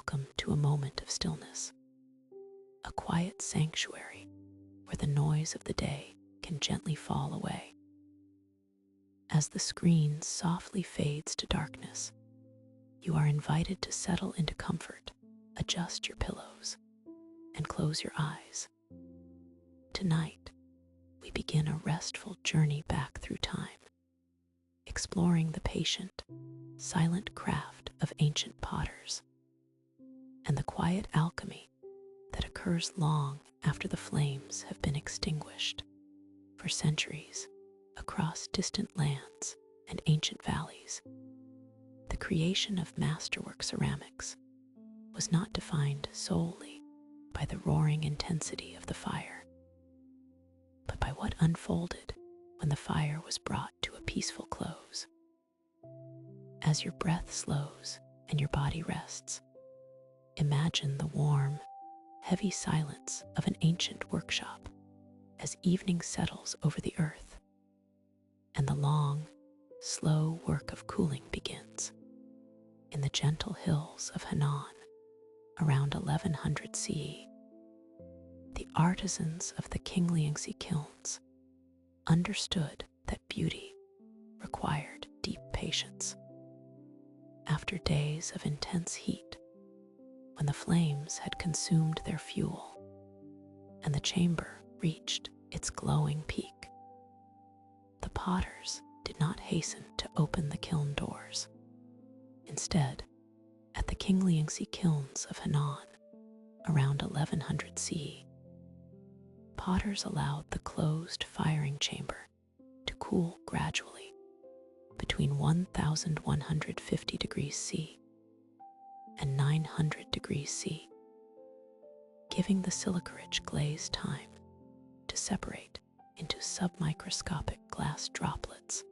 welcome to a moment of stillness, a quiet sanctuary where the noise of the day can gently fall away. As the screen softly fades to darkness, you are invited to settle into comfort, adjust your pillows, and close your eyes. Tonight, we begin a restful journey back through time, exploring the patient, silent craft of ancient potters and the quiet alchemy that occurs long after the flames have been extinguished. For centuries, across distant lands and ancient valleys, the creation of masterwork ceramics was not defined solely by the roaring intensity of the fire, but by what unfolded when the fire was brought to a peaceful close. As your breath slows and your body rests, imagine the warm, heavy silence of an ancient workshop as evening settles over the earth and the long, slow work of cooling begins. In the gentle hills of Henan, around 1100 CE, the artisans of the Kilns kilns understood that beauty required deep patience. After days of intense heat, when the flames had consumed their fuel and the chamber reached its glowing peak, the potters did not hasten to open the kiln doors. Instead, at the Kilns kilns of Henan, around 1100 CE, potters allowed the closed firing chamber to cool gradually between 1150 degrees C and 900 degrees C, giving the silica-rich glaze time to separate into submicroscopic glass droplets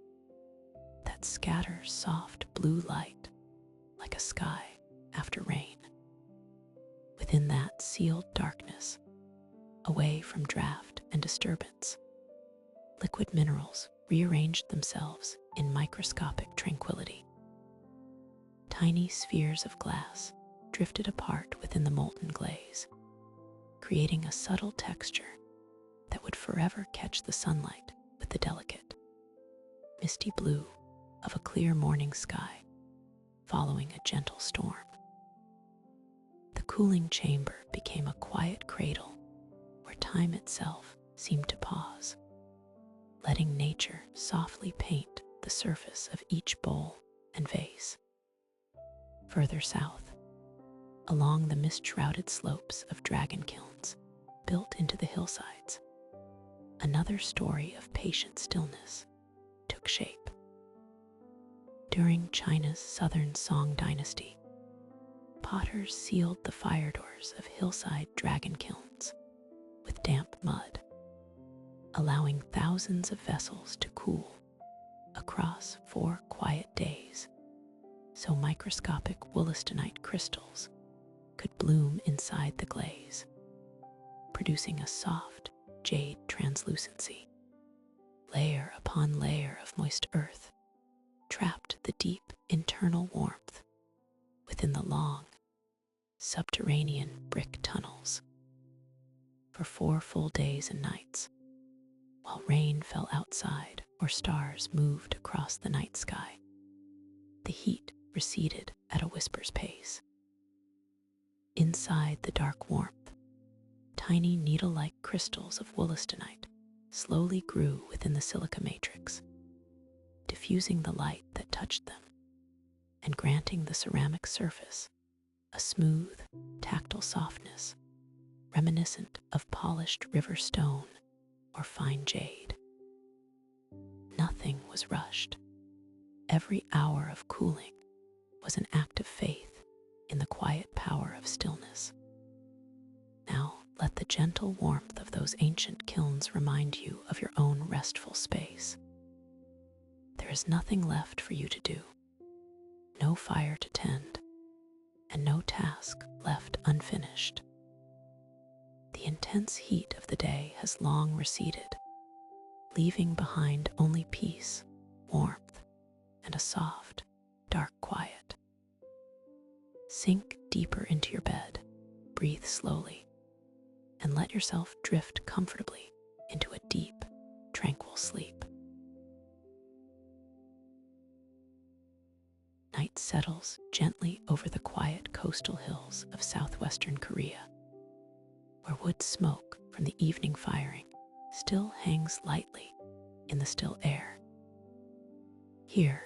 that scatter soft blue light like a sky after rain. Within that sealed darkness, away from draft and disturbance, liquid minerals rearranged themselves in microscopic tranquility. Tiny spheres of glass drifted apart within the molten glaze, creating a subtle texture that would forever catch the sunlight with the delicate, misty blue of a clear morning sky following a gentle storm. The cooling chamber became a quiet cradle where time itself seemed to pause, letting nature softly paint the surface of each bowl and vase. Further south, along the mist-shrouded slopes of dragon kilns built into the hillsides, another story of patient stillness took shape. During China's southern Song dynasty, potters sealed the fire doors of hillside dragon kilns with damp mud, allowing thousands of vessels to cool across 4 quiet days, so microscopic wollastonite crystals could bloom inside the glaze, producing a soft jade translucency. Layer upon layer of moist earth trapped the deep internal warmth within the long, subterranean brick tunnels. For 4 full days and nights, while rain fell outside or stars moved across the night sky, the heat receded at a whisper's pace. Inside the dark warmth, tiny needle-like crystals of wollastonite slowly grew within the silica matrix, diffusing the light that touched them and granting the ceramic surface a smooth, tactile softness reminiscent of polished river stone or fine jade. Nothing was rushed. Every hour of cooling was an act of faith in the quiet power of stillness. Now let the gentle warmth of those ancient kilns remind you of your own restful space. There is nothing left for you to do, no fire to tend, and no task left unfinished. The intense heat of the day has long receded, leaving behind only peace, warmth, and a soft, dark quiet. Sink deeper into your bed, breathe slowly, and let yourself drift comfortably into a deep, tranquil sleep. Night settles gently over the quiet coastal hills of southwestern Korea, where wood smoke from the evening firing still hangs lightly in the still air. Here,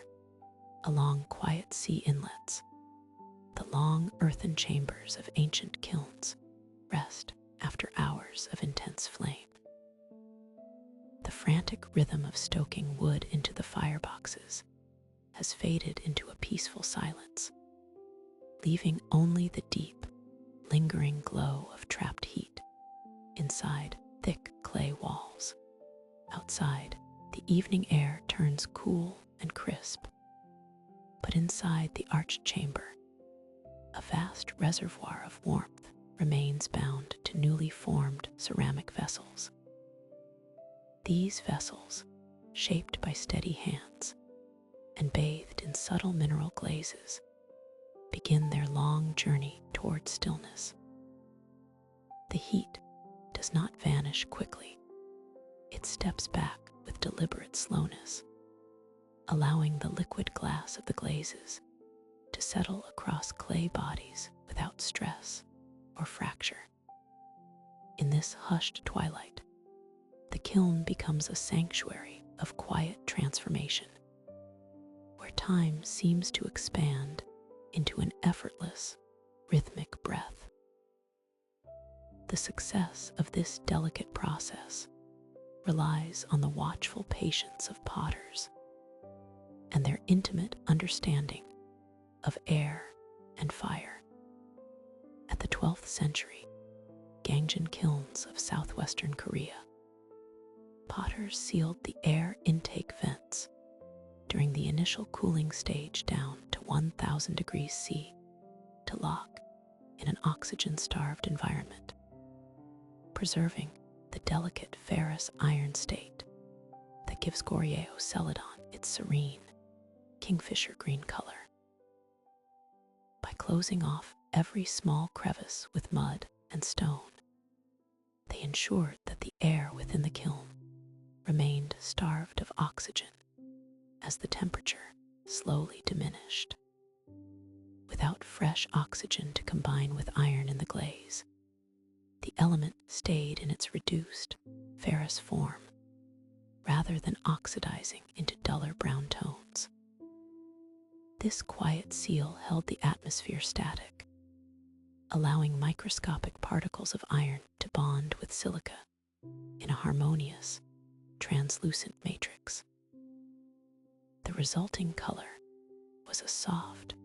along quiet sea inlets, the long earthen chambers of ancient kilns rest after hours of intense flame. The frantic rhythm of stoking wood into the fireboxes has faded into a peaceful silence, leaving only the deep, lingering glow of trapped heat inside thick clay walls. Outside, the evening air turns cool and crisp, but inside the arched chamber, a vast reservoir of warmth remains bound to newly formed ceramic vessels. These vessels, shaped by steady hands and bathed in subtle mineral glazes, begin their long journey toward stillness. The heat does not vanish quickly. It steps back with deliberate slowness, allowing the liquid glass of the glazes to settle across clay bodies without stress or fracture. In this hushed twilight, the kiln becomes a sanctuary of quiet transformation, where time seems to expand into an effortless, rhythmic breath. The success of this delicate process relies on the watchful patience of potters and their intimate understanding of air and fire. At the 12th century, Jingdezhen kilns of southwestern Korea, potters sealed the air intake vents during the initial cooling stage down to 1,000 degrees C to lock in an oxygen-starved environment, preserving the delicate ferrous iron state that gives Celadon its serene, kingfisher green color. By closing off every small crevice with mud and stone, they ensured that the air within the kiln remained starved of oxygen as the temperature slowly diminished. Without fresh oxygen to combine with iron in the glaze, the element stayed in its reduced, ferrous form, rather than oxidizing into duller brown tones. This quiet seal held the atmosphere static, allowing microscopic particles of iron to bond with silica in a harmonious, translucent matrix. The resulting color was a soft,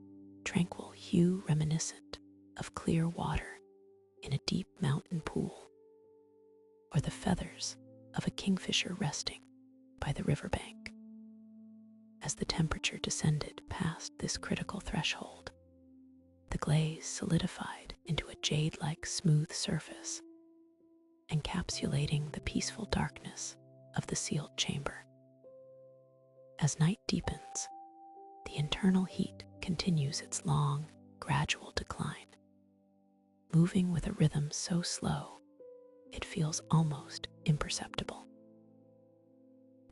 tranquil hue reminiscent of clear water in a deep mountain pool, or the feathers of a kingfisher resting by the riverbank. As the temperature descended past this critical threshold, the glaze solidified into a jade-like smooth surface, encapsulating the peaceful darkness of the sealed chamber. As night deepens, the internal heat continues its long, gradual decline, moving with a rhythm so slow it feels almost imperceptible.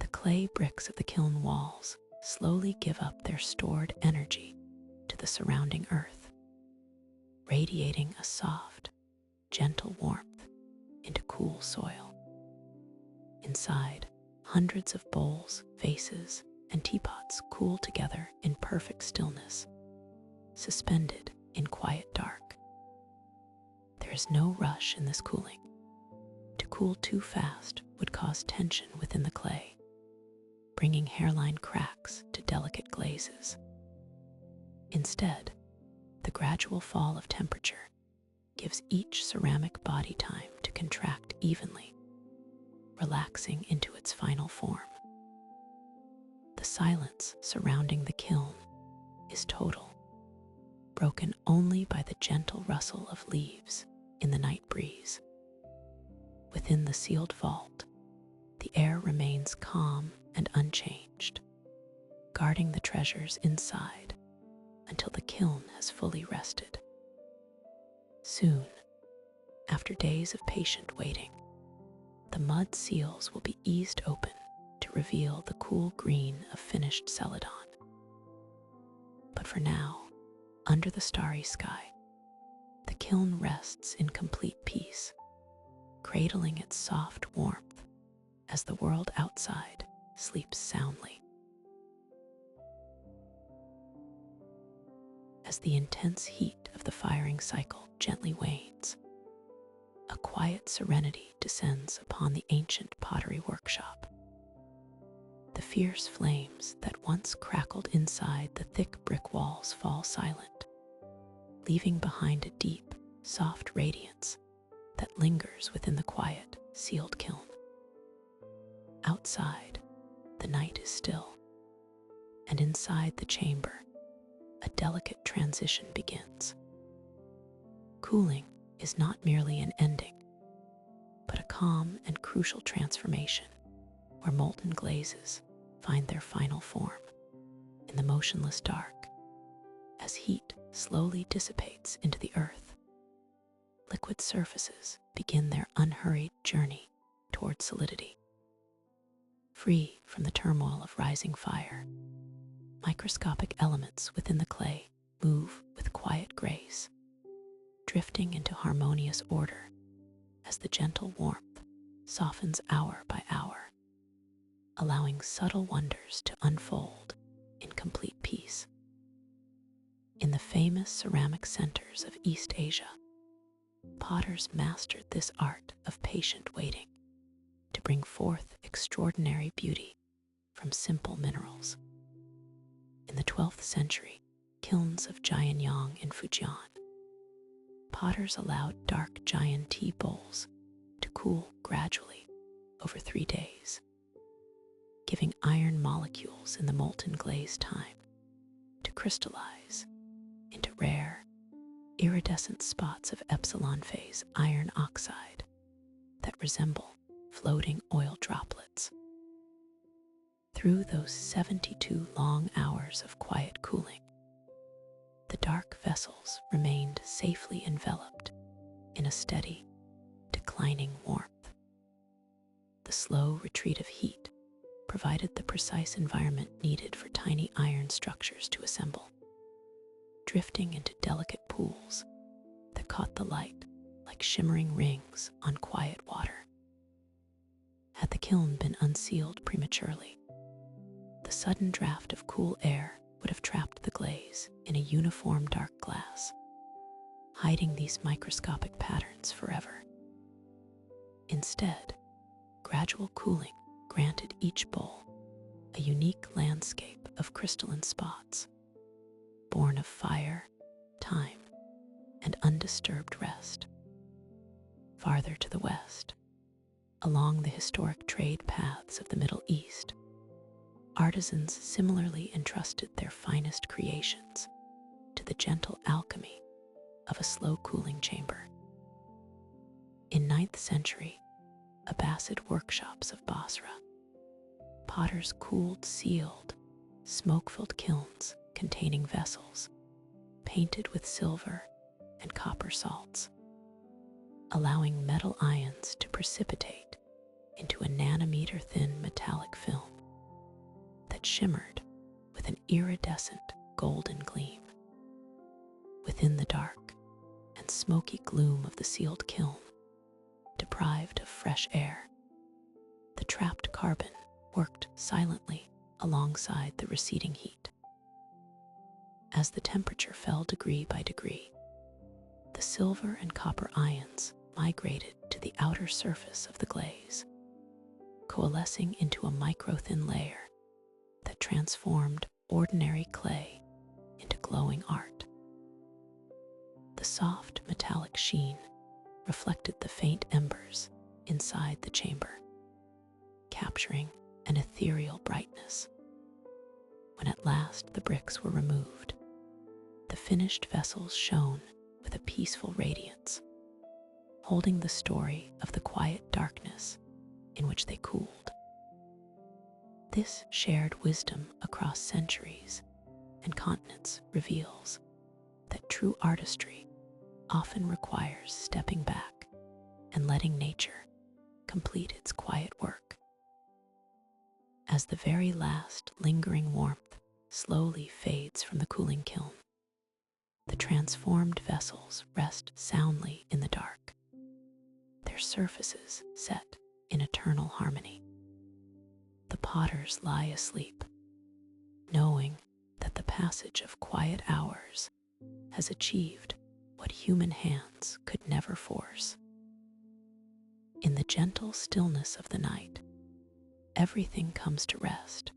The clay bricks of the kiln walls slowly give up their stored energy to the surrounding earth, radiating a soft, gentle warmth into cool soil. Inside, hundreds of bowls, vases, and teapots cool together in perfect stillness, suspended in quiet dark. There is no rush in this cooling. To cool too fast would cause tension within the clay, bringing hairline cracks to delicate glazes. Instead, the gradual fall of temperature gives each ceramic body time to contract evenly, relaxing into its final form. The silence surrounding the kiln is total, broken only by the gentle rustle of leaves in the night breeze. Within the sealed vault, the air remains calm and unchanged, guarding the treasures inside until the kiln has fully rested. Soon, after days of patient waiting, the mud seals will be eased open to reveal the cool green of finished Celadon. But for now, under the starry sky, the kiln rests in complete peace, cradling its soft warmth as the world outside sleeps soundly. As the intense heat of the firing cycle gently wanes, a quiet serenity descends upon the ancient pottery workshop. The fierce flames that once crackled inside the thick brick walls fall silent, leaving behind a deep, soft radiance that lingers within the quiet, sealed kiln. Outside, the night is still, and inside the chamber, a delicate transition begins. Cooling is not merely an ending, but a calm and crucial transformation where molten glazes find their final form in the motionless dark as heat slowly dissipates into the earth. Liquid surfaces begin their unhurried journey toward solidity. Free from the turmoil of rising fire, microscopic elements within the clay move with quiet grace, drifting into harmonious order as the gentle warmth softens hour by hour, allowing subtle wonders to unfold in complete peace. In the famous ceramic centers of East Asia, potters mastered this art of patient waiting to bring forth extraordinary beauty from simple minerals. In the 12th century kilns of Jianyang in Fujian, potters allowed dark giant tea bowls to cool gradually over 3 days, giving iron molecules in the molten glaze time to crystallize into rare, iridescent spots of Epsilon phase iron oxide that resemble floating oil droplets. Through those 72 long hours of quiet cooling, the dark vessels remained safely enveloped in a steady, declining warmth. The slow retreat of heat provided the precise environment needed for tiny iron structures to assemble, drifting into delicate pools that caught the light like shimmering rings on quiet water. Had the kiln been unsealed prematurely, the sudden draft of cool air would have trapped the glaze in a uniform dark glass, hiding these microscopic patterns forever. Instead, gradual cooling granted each bowl a unique landscape of crystalline spots, born of fire, time, and undisturbed rest. Farther to the west, along the historic trade paths of the Middle East, artisans similarly entrusted their finest creations to the gentle alchemy of a slow cooling chamber. In 9th century Abbasid workshops of Basra, potters cooled sealed, smoke-filled kilns containing vessels painted with silver and copper salts, allowing metal ions to precipitate into a nanometer-thin metallic film that shimmered with an iridescent golden gleam. Within the dark and smoky gloom of the sealed kiln, deprived of fresh air, the trapped carbon worked silently alongside the receding heat. As the temperature fell degree by degree, the silver and copper ions migrated to the outer surface of the glaze, coalescing into a micro-thin layer that transformed ordinary clay into glowing art. The soft metallic sheen reflected the faint embers inside the chamber, capturing an ethereal brightness. When at last the bricks were removed, the finished vessels shone with a peaceful radiance, holding the story of the quiet darkness in which they cooled. This shared wisdom across centuries and continents reveals that true artistry often requires stepping back and letting nature complete its quiet work. As the very last lingering warmth slowly fades from the cooling kiln, the transformed vessels rest soundly in the dark, their surfaces set in eternal harmony. The potters lie asleep, knowing that the passage of quiet hours has achieved what human hands could never force. In the gentle stillness of the night, everything comes to rest,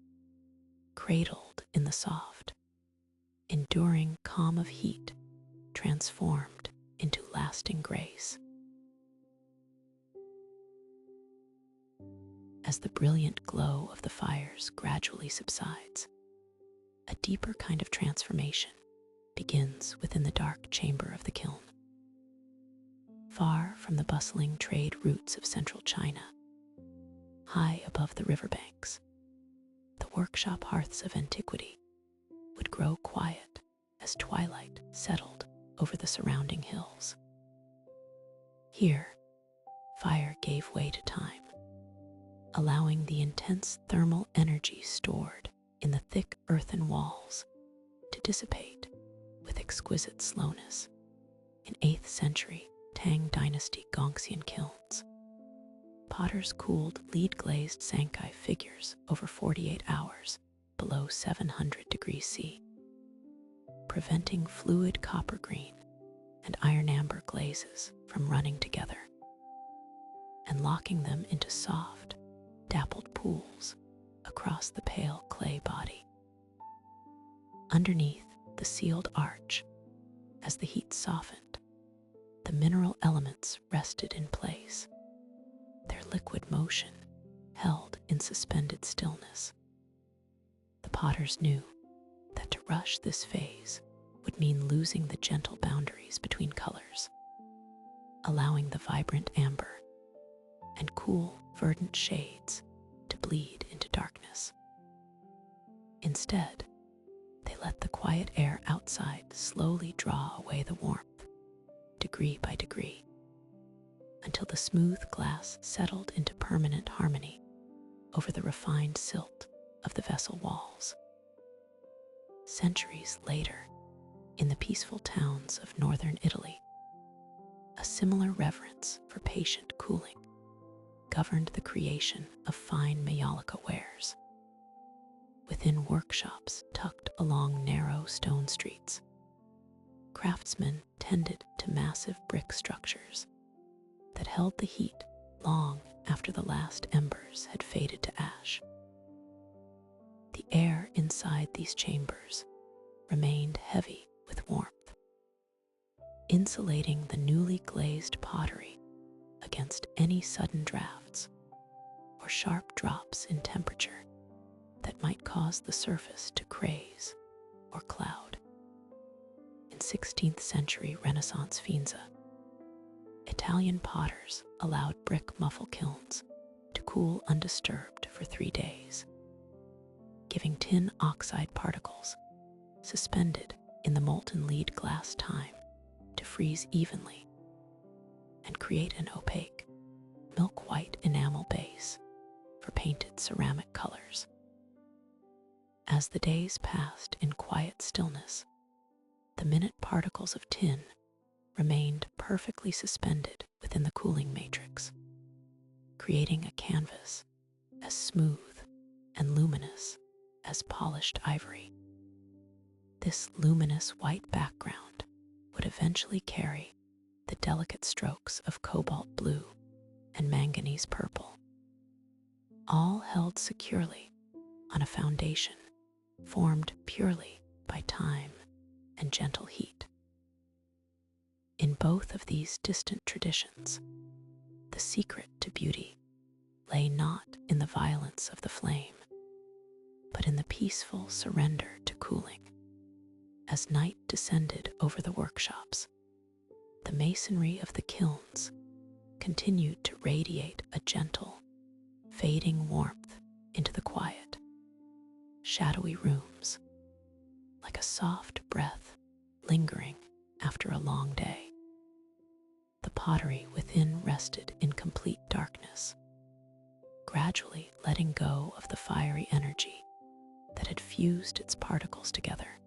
cradled in the soft, enduring calm of heat, transformed into lasting grace. As the brilliant glow of the fires gradually subsides, a deeper kind of transformation begins within the dark chamber of the kiln. Far from the bustling trade routes of central China, high above the riverbanks, the workshop hearths of antiquity would grow quiet as twilight settled over the surrounding hills. Here, fire gave way to time, allowing the intense thermal energy stored in the thick earthen walls to dissipate with exquisite slowness. In 8th century Tang Dynasty Gongxian kilns, potters cooled lead-glazed Sankai figures over 48 hours below 700 degrees C, preventing fluid copper green and iron amber glazes from running together and locking them into soft, dappled pools across the pale clay body. Underneath the sealed arch, as the heat softened, the mineral elements rested in place, their liquid motion held in suspended stillness. The potters knew that to rush this phase would mean losing the gentle boundaries between colors, allowing the vibrant amber and cool, verdant shades to bleed into darkness. Instead, they let the quiet air outside slowly draw away the warmth, degree by degree, until the smooth glass settled into permanent harmony over the refined silt of the vessel walls. Centuries later, in the peaceful towns of northern Italy, a similar reverence for patient cooling governed the creation of fine Maiolica wares. Within workshops tucked along narrow stone streets, craftsmen tended to massive brick structures that held the heat long after the last embers had faded to ash. The air inside these chambers remained heavy with warmth, insulating the newly glazed pottery against any sudden drafts or sharp drops in temperature that might cause the surface to craze or cloud. In 16th century Renaissance Faenza, Italian potters allowed brick muffle kilns to cool undisturbed for 3 days, giving tin oxide particles suspended in the molten lead glass time to freeze evenly and create an opaque, milk-white enamel base for painted ceramic colors. As the days passed in quiet stillness, the minute particles of tin remained perfectly suspended within the cooling matrix, creating a canvas as smooth and luminous as polished ivory. This luminous white background would eventually carry the delicate strokes of cobalt blue and manganese purple, all held securely on a foundation formed purely by time and gentle heat. In both of these distant traditions, the secret to beauty lay not in the violence of the flame, but in the peaceful surrender to cooling. As night descended over the workshops, the masonry of the kilns continued to radiate a gentle, fading warmth into the quiet, shadowy rooms, like a soft breath lingering after a long day. pottery within rested in complete darkness, gradually letting go of the fiery energy that had fused its particles together,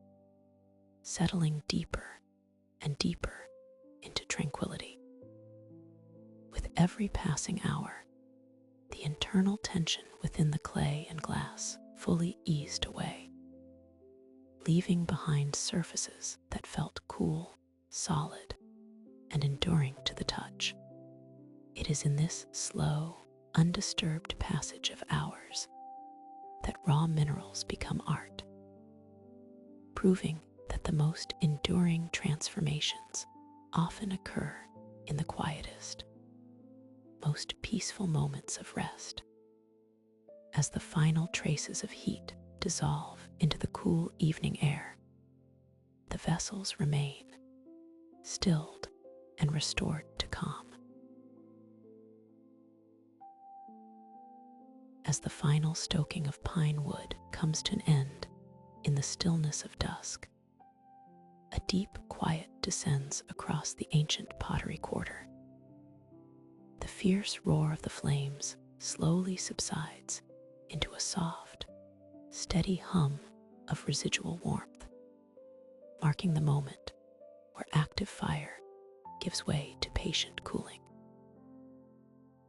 settling deeper and deeper into tranquility. With every passing hour, the internal tension within the clay and glass fully eased away, leaving behind surfaces that felt cool, solid, and enduring to the touch. It is in this slow, undisturbed passage of hours that raw minerals become art, proving that the most enduring transformations often occur in the quietest, most peaceful moments of rest. As the final traces of heat dissolve into the cool evening air, the vessels remain stilled and restored to calm. As the final stoking of pine wood comes to an end in the stillness of dusk, a deep quiet descends across the ancient pottery quarter. The fierce roar of the flames slowly subsides into a soft, steady hum of residual warmth, marking the moment where active fire gives way to patient cooling.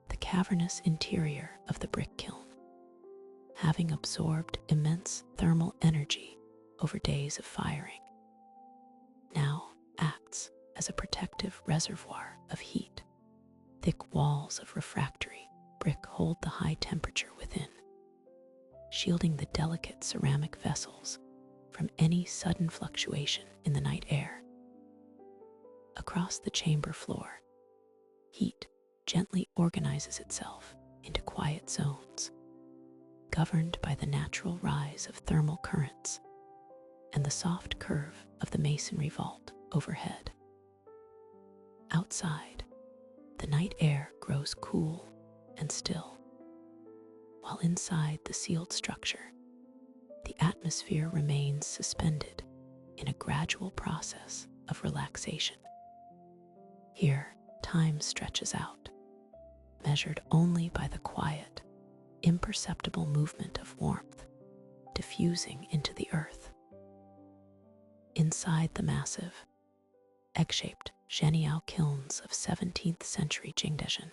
The cavernous interior of the brick kiln, having absorbed immense thermal energy over days of firing, now acts as a protective reservoir of heat. Thick walls of refractory brick hold the high temperature within, shielding the delicate ceramic vessels from any sudden fluctuation in the night air. Across the chamber floor, heat gently organizes itself into quiet zones, governed by the natural rise of thermal currents and the soft curve of the masonry vault overhead. Outside, the night air grows cool and still, while inside the sealed structure, the atmosphere remains suspended in a gradual process of relaxation. Here, time stretches out, measured only by the quiet, imperceptible movement of warmth diffusing into the earth. Inside the massive, egg-shaped genial kilns of 17th century Jingdezhen,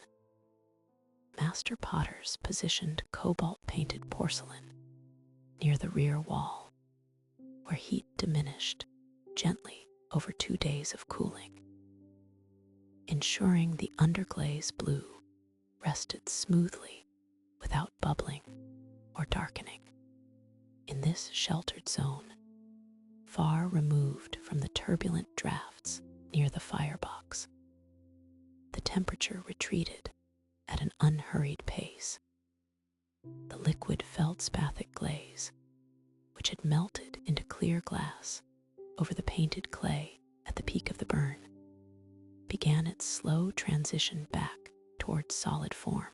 master potters positioned cobalt-painted porcelain near the rear wall, where heat diminished gently over 2 days of cooling, ensuring the underglaze blue rested smoothly without bubbling or darkening. In this sheltered zone, far removed from the turbulent drafts near the firebox, the temperature retreated at an unhurried pace. The liquid feldspathic glaze, which had melted into clear glass over the painted clay at the peak of the burn, began its slow transition back towards solid form.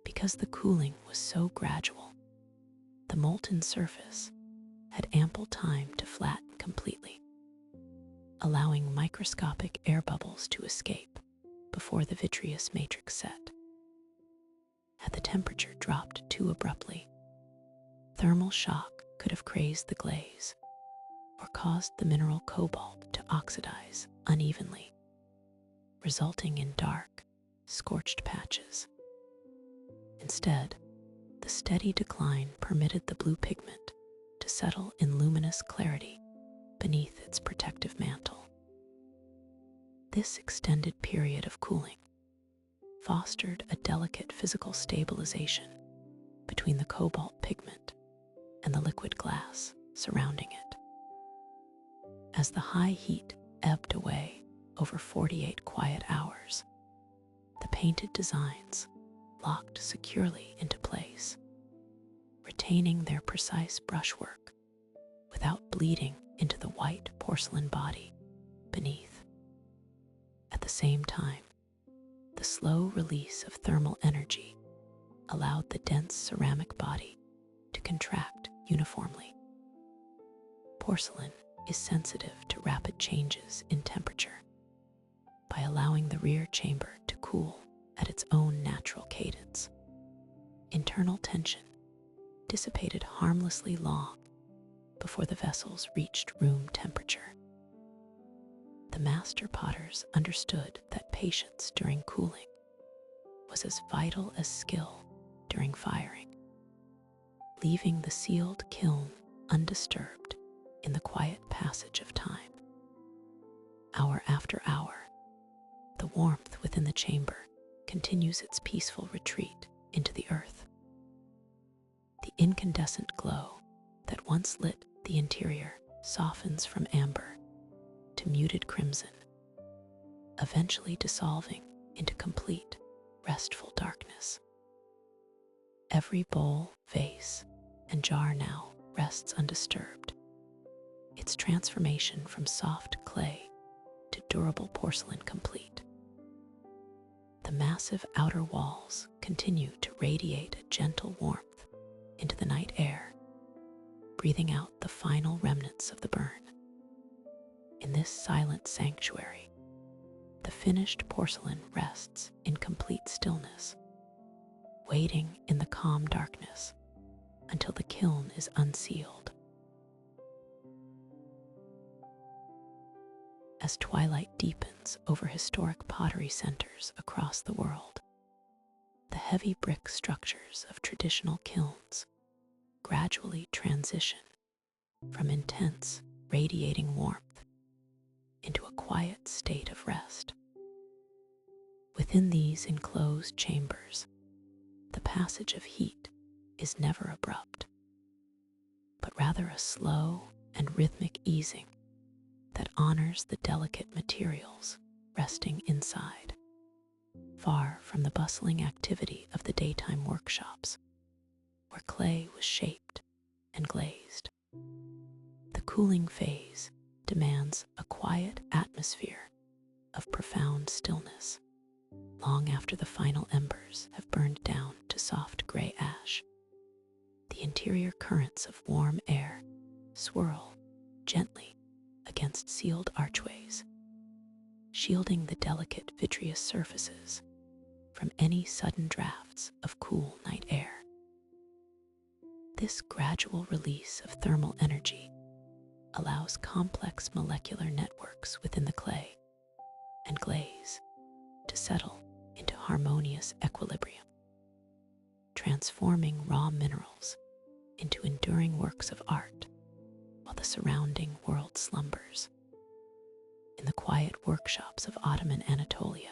Because the cooling was so gradual, the molten surface had ample time to flatten completely, allowing microscopic air bubbles to escape before the vitreous matrix set. Had the temperature dropped too abruptly, thermal shock could have crazed the glaze or caused the mineral cobalt to oxidize unevenly, resulting in dark, scorched patches. Instead, the steady decline permitted the blue pigment to settle in luminous clarity beneath its protective mantle. This extended period of cooling fostered a delicate physical stabilization between the cobalt pigment and the liquid glass surrounding it. As the high heat ebbed away over 48 quiet hours, the painted designs locked securely into place, retaining their precise brushwork without bleeding into the white porcelain body beneath. At the same time, the slow release of thermal energy allowed the dense ceramic body to contract uniformly. Porcelain is sensitive to rapid changes in temperature, by allowing the rear chamber to cool at its own natural cadence. Internal tension dissipated harmlessly long before the vessels reached room temperature. The master potters understood that patience during cooling was as vital as skill during firing, leaving the sealed kiln undisturbed in the quiet passage of time. Hour after hour, the warmth within the chamber continues its peaceful retreat into the earth. The incandescent glow that once lit the interior softens from amber to muted crimson, eventually dissolving into complete, restful darkness. Every bowl, vase, and jar now rests undisturbed, its transformation from soft clay to durable porcelain complete. The massive outer walls continue to radiate a gentle warmth into the night air, breathing out the final remnants of the burn. In this silent sanctuary, the finished porcelain rests in complete stillness, waiting in the calm darkness until the kiln is unsealed. As twilight deepens over historic pottery centers across the world, the heavy brick structures of traditional kilns gradually transition from intense, radiating warmth into a quiet state of rest. Within these enclosed chambers, the passage of heat is never abrupt, but rather a slow and rhythmic easing that honors the delicate materials resting inside, far from the bustling activity of the daytime workshops, where clay was shaped and glazed. The cooling phase demands a quiet atmosphere of profound stillness, long after the final embers have burned down to soft gray ash. The interior currents of warm air swirl gently against sealed archways, shielding the delicate vitreous surfaces from any sudden drafts of cool night air. This gradual release of thermal energy allows complex molecular networks within the clay and glaze to settle into harmonious equilibrium, transforming raw minerals into enduring works of art while the surrounding world slumbers. In the quiet workshops of Ottoman Anatolia,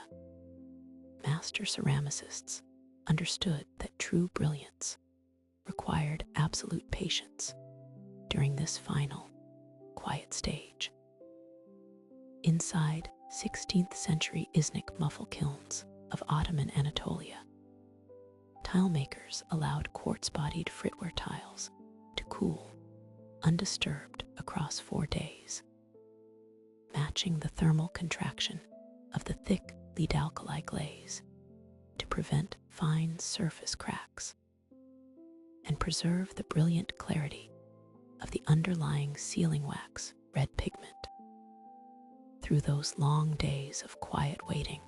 master ceramicists understood that true brilliance required absolute patience during this final, quiet stage. Inside 16th century Iznik muffle kilns of Ottoman Anatolia, tile makers allowed quartz-bodied fritware tiles to cool undisturbed across 4 days, matching the thermal contraction of the thick lead-alkali glaze to prevent fine surface cracks and preserve the brilliant clarity of the underlying sealing wax red pigment. Through those long days of quiet waiting,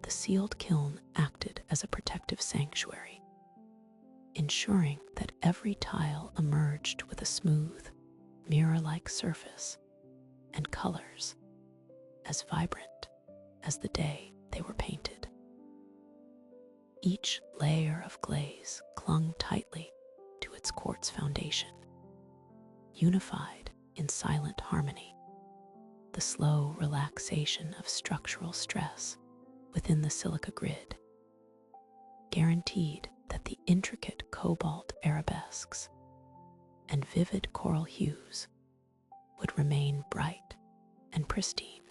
the sealed kiln acted as a protective sanctuary, ensuring that every tile emerged with a smooth, mirror-like surface and colors as vibrant as the day they were painted. Each layer of glaze clung tightly to its quartz foundation, unified in silent harmony. The slow relaxation of structural stress within the silica grid guaranteed that the intricate cobalt arabesques and vivid coral hues would remain bright and pristine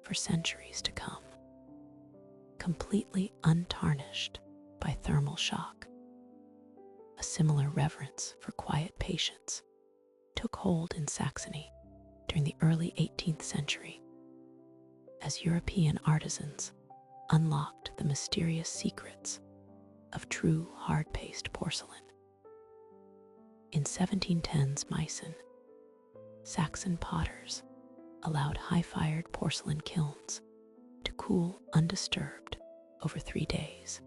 for centuries to come, completely untarnished by thermal shock. A similar reverence for quiet patience took hold in Saxony during the early 18th century, as European artisans unlocked the mysterious secrets of true hard-paced porcelain. In 1710's Meissen, Saxon potters allowed high-fired porcelain kilns cool undisturbed over 3 days,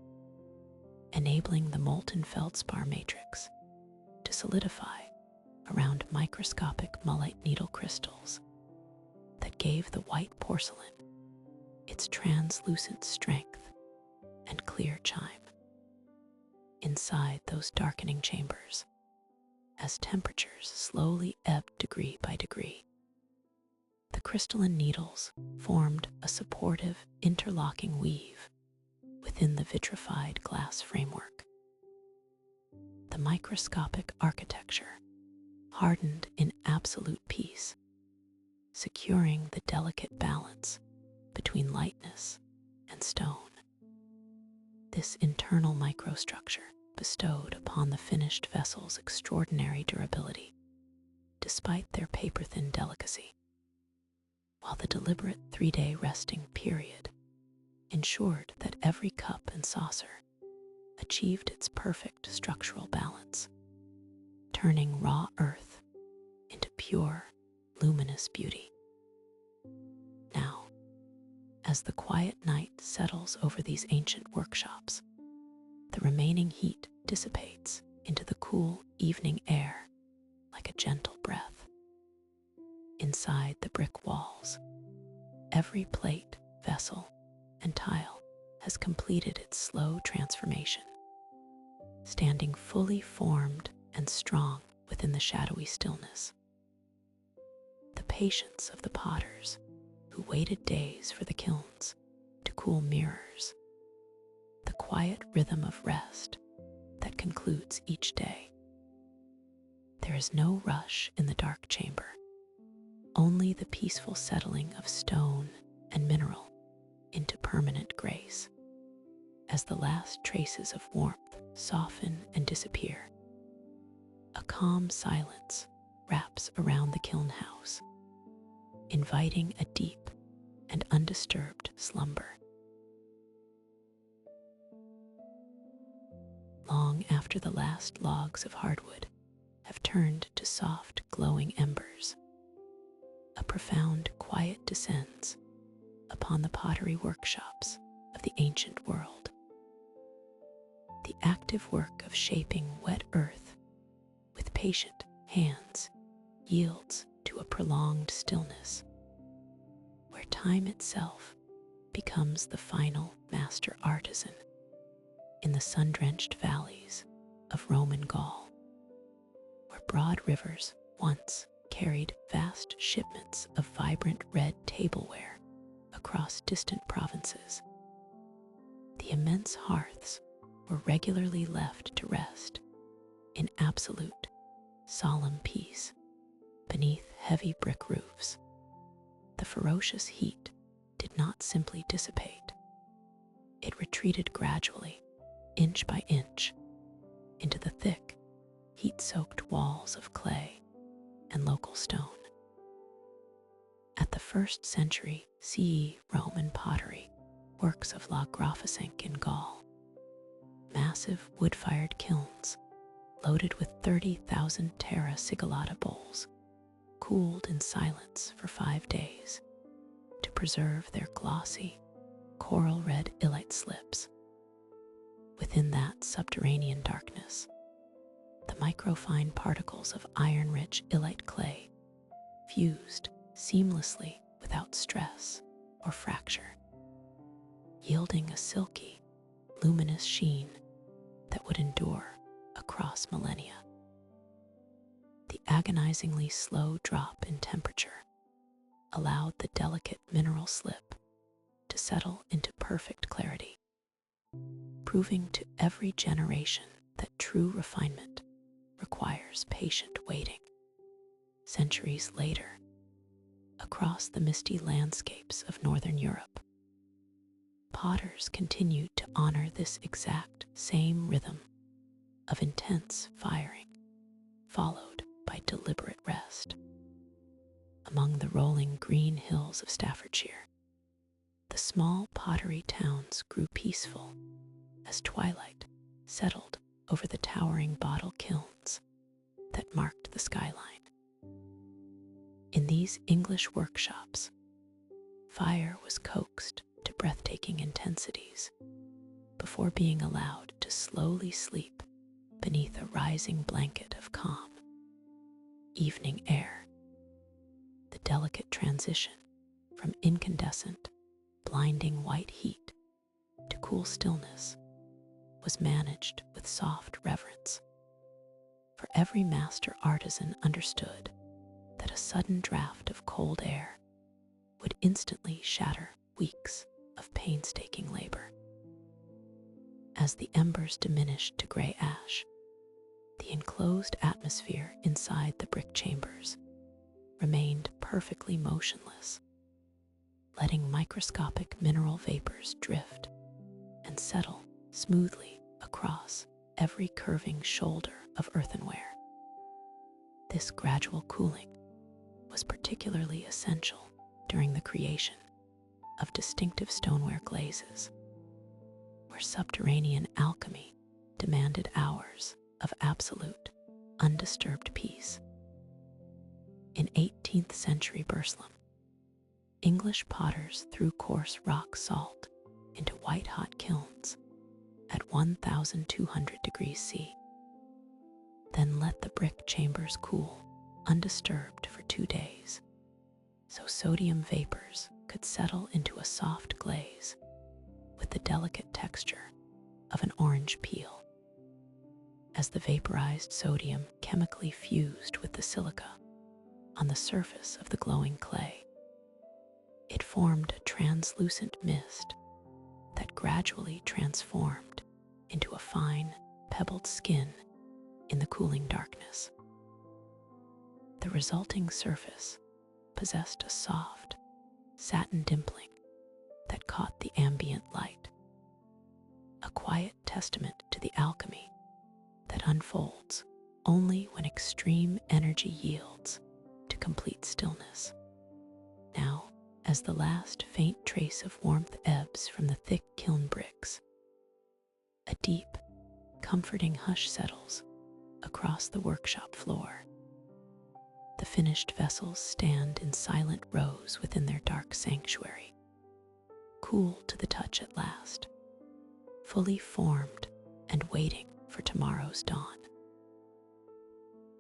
enabling the molten feldspar matrix to solidify around microscopic mullite needle crystals that gave the white porcelain its translucent strength and clear chime. Inside those darkening chambers, as temperatures slowly ebbed degree by degree, the crystalline needles formed a supportive interlocking weave within the vitrified glass framework. The microscopic architecture hardened in absolute peace, securing the delicate balance between lightness and stone. This internal microstructure bestowed upon the finished vessels extraordinary durability, despite their paper-thin delicacy, while the deliberate 3-day resting period ensured that every cup and saucer achieved its perfect structural balance, turning raw earth into pure, luminous beauty. Now, as the quiet night settles over these ancient workshops, the remaining heat dissipates into the cool evening air like a gentle breath. Inside the brick walls, every plate, vessel, and tile has completed its slow transformation, standing fully formed and strong within the shadowy stillness. The patience of the potters who waited days for the kilns to cool mirrors, the quiet rhythm of rest that concludes each day. There is no rush in the dark chamber, only the peaceful settling of stone and mineral into permanent grace. As the last traces of warmth soften and disappear, a calm silence wraps around the kiln house, inviting a deep and undisturbed slumber. Long after the last logs of hardwood have turned to soft, glowing embers, a profound quiet descends upon the pottery workshops of the ancient world. The active work of shaping wet earth with patient hands yields to a prolonged stillness, where time itself becomes the final master artisan in the sun-drenched valleys of Roman Gaul, where broad rivers once carried vast shipments of vibrant red tableware across distant provinces. The immense hearths were regularly left to rest in absolute, solemn peace beneath heavy brick roofs. The ferocious heat did not simply dissipate. It retreated gradually, inch by inch, into the thick, heat-soaked walls of clay and local stone. At the 1st century CE Roman pottery works of La Grafisink in Gaul, massive wood-fired kilns loaded with 30,000 terra sigillata bowls cooled in silence for 5 days to preserve their glossy, coral-red illite slips. Within that subterranean darkness, the microfine particles of iron-rich illite clay fused seamlessly without stress or fracture, yielding a silky, luminous sheen that would endure across millennia. The agonizingly slow drop in temperature allowed the delicate mineral slip to settle into perfect clarity, proving to every generation that true refinement requires patient waiting. Centuries later, across the misty landscapes of Northern Europe, potters continued to honor this exact same rhythm of intense firing, followed by deliberate rest. Among the rolling green hills of Staffordshire, the small pottery towns grew peaceful as twilight settled over the towering bottle kilns that marked the skyline. In these English workshops, fire was coaxed to to breathtaking intensities before being allowed to slowly sleep beneath a rising blanket of calm, evening air. The delicate transition from incandescent, blinding white heat to cool stillness was managed with soft reverence, for every master artisan understood that a sudden draft of cold air would instantly shatter weeks of painstaking labor. As the embers diminished to gray ash, the enclosed atmosphere inside the brick chambers remained perfectly motionless, letting microscopic mineral vapors drift and settle smoothly across every curving shoulder of earthenware. This gradual cooling was particularly essential during the creation of distinctive stoneware glazes, where subterranean alchemy demanded hours of absolute, undisturbed peace. In 18th century Burslem, English potters threw coarse rock salt into white-hot kilns at 1,200 degrees C, then let the brick chambers cool undisturbed for 2 days, so sodium vapors could settle into a soft glaze with the delicate texture of an orange peel. As the vaporized sodium chemically fused with the silica on the surface of the glowing clay, it formed a translucent mist that gradually transformed into a fine, pebbled skin in the cooling darkness. The resulting surface possessed a soft, satin dimpling that caught the ambient light, a quiet testament to the alchemy that unfolds only when extreme energy yields to complete stillness. Now, as the last faint trace of warmth ebbs from the thick kiln bricks, a deep, comforting hush settles across the workshop floor. The finished vessels stand in silent rows within their dark sanctuary, cool to the touch at last, fully formed and waiting for tomorrow's dawn.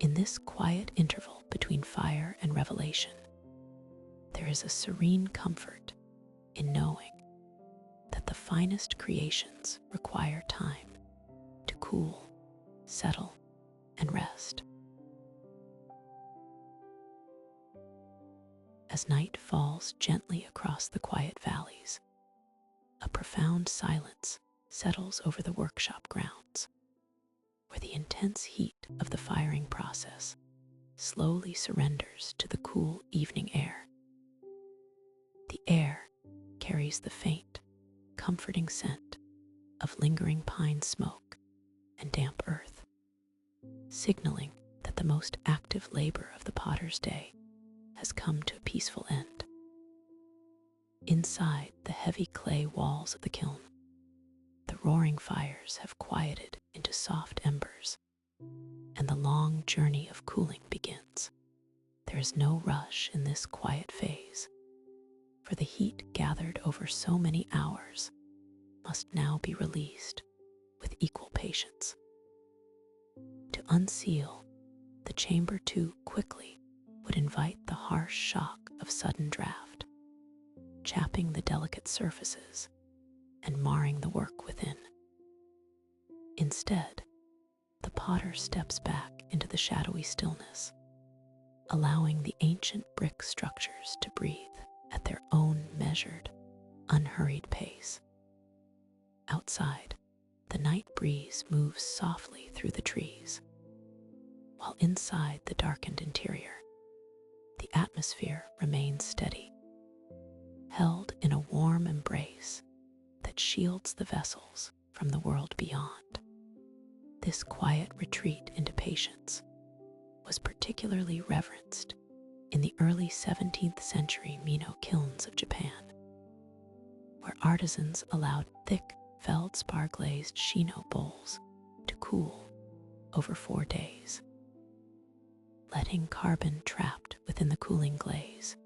In this quiet interval between fire and revelation, there is a serene comfort in knowing that the finest creations require time to cool, settle, and rest. As night falls gently across the quiet valleys, a profound silence settles over the workshop grounds, where the intense heat of the firing process slowly surrenders to the cool evening air. The air carries the faint, comforting scent of lingering pine smoke and damp earth, signaling that the most active labor of the potter's day has come to a peaceful end. Inside the heavy clay walls of the kiln, the roaring fires have quieted into soft embers, and the long journey of cooling begins. There is no rush in this quiet phase, for the heat gathered over so many hours must now be released with equal patience. To unseal the chamber too quickly would invite the harsh shock of sudden draft, chapping the delicate surfaces and marring the work within. Instead, the potter steps back into the shadowy stillness, allowing the ancient brick structures to breathe at their own measured, unhurried pace. Outside, the night breeze moves softly through the trees, while inside the darkened interior, the atmosphere remains steady, held in a warm embrace that shields the vessels from the world beyond. This quiet retreat into patience was particularly reverenced in the early 17th century Mino kilns of Japan, where artisans allowed thick feldspar glazed shino bowls to cool over 4 days, letting carbon trapped within the cooling glaze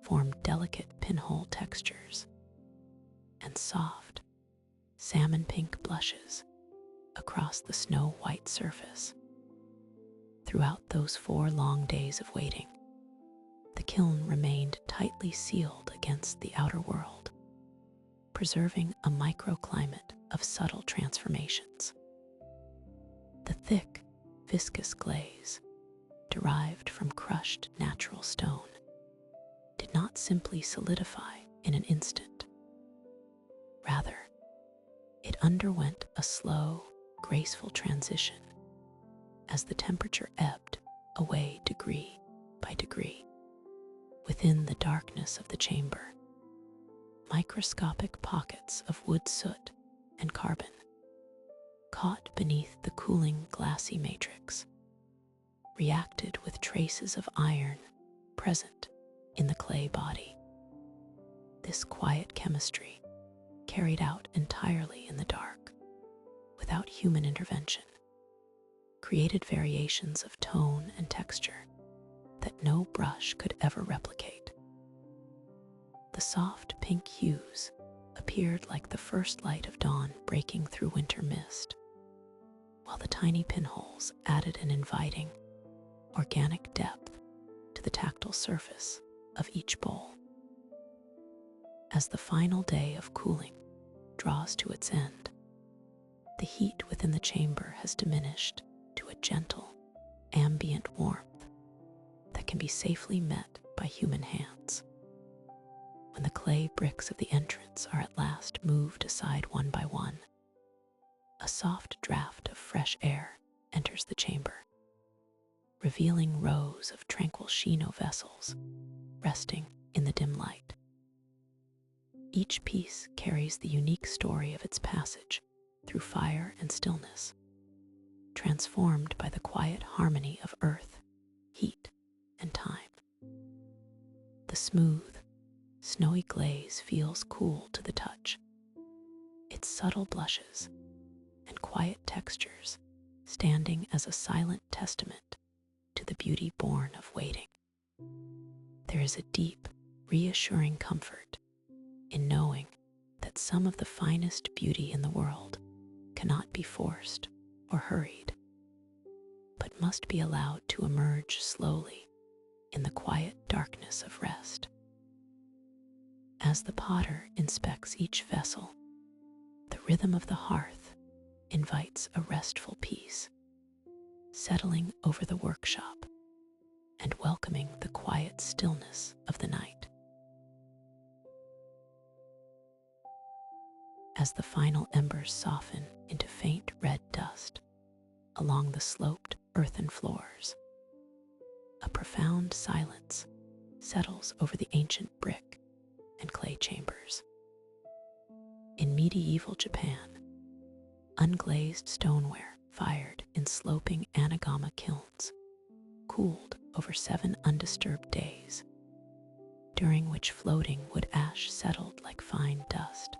form delicate pinhole textures and soft, salmon pink blushes across the snow-white surface. Throughout those 4 long days of waiting, the kiln remained tightly sealed against the outer world, preserving a microclimate of subtle transformations. The thick, viscous glaze, derived from crushed natural stone, did not simply solidify in an instant. Rather, it underwent a slow, graceful transition as the temperature ebbed away degree by degree. Within the darkness of the chamber, microscopic pockets of wood soot and carbon, caught beneath the cooling glassy matrix, reacted with traces of iron present in the clay body. This quiet chemistry, carried out entirely in the dark, without human intervention, created variations of tone and texture that no brush could ever replicate. The soft pink hues appeared like the first light of dawn breaking through winter mist, while the tiny pinholes added an inviting, organic depth to the tactile surface of each bowl. As the final day of cooling draws to its end, the heat within the chamber has diminished to a gentle, ambient warmth that can be safely met by human hands. When the clay bricks of the entrance are at last moved aside one by one, a soft draft of fresh air enters the chamber, revealing rows of tranquil Shino vessels resting in the dim light. Each piece carries the unique story of its passage through fire and stillness, transformed by the quiet harmony of earth, heat, and time. The smooth, snowy glaze feels cool to the touch, its subtle blushes and quiet textures standing as a silent testament to the beauty born of waiting. There is a deep, reassuring comfort in knowing that some of the finest beauty in the world cannot be forced or hurried, but must be allowed to emerge slowly in the quiet darkness of rest. As the potter inspects each vessel, the rhythm of the hearth invites a restful peace, settling over the workshop and welcoming the quiet stillness of the night. As the final embers soften into faint red dust along the sloped earthen floors, a profound silence settles over the ancient brick and clay chambers. In medieval Japan, unglazed stoneware fired in sloping anagama kilns cooled over 7 undisturbed days, during which floating wood ash settled like fine dust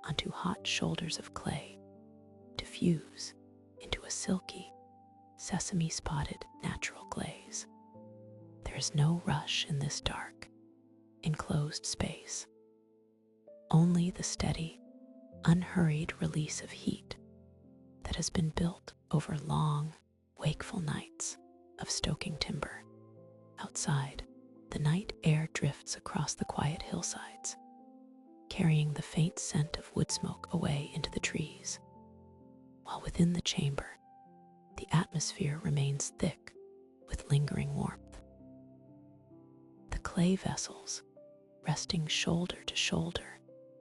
onto hot shoulders of clay to fuse into a silky, sesame-spotted natural glaze. There is no rush in this dark, enclosed space, only the steady, unhurried release of heat that has been built over long, wakeful nights of stoking timber. Outside, the night air drifts across the quiet hillsides, carrying the faint scent of wood smoke away into the trees, while within the chamber, the atmosphere remains thick with lingering warmth. The clay vessels, resting shoulder to shoulder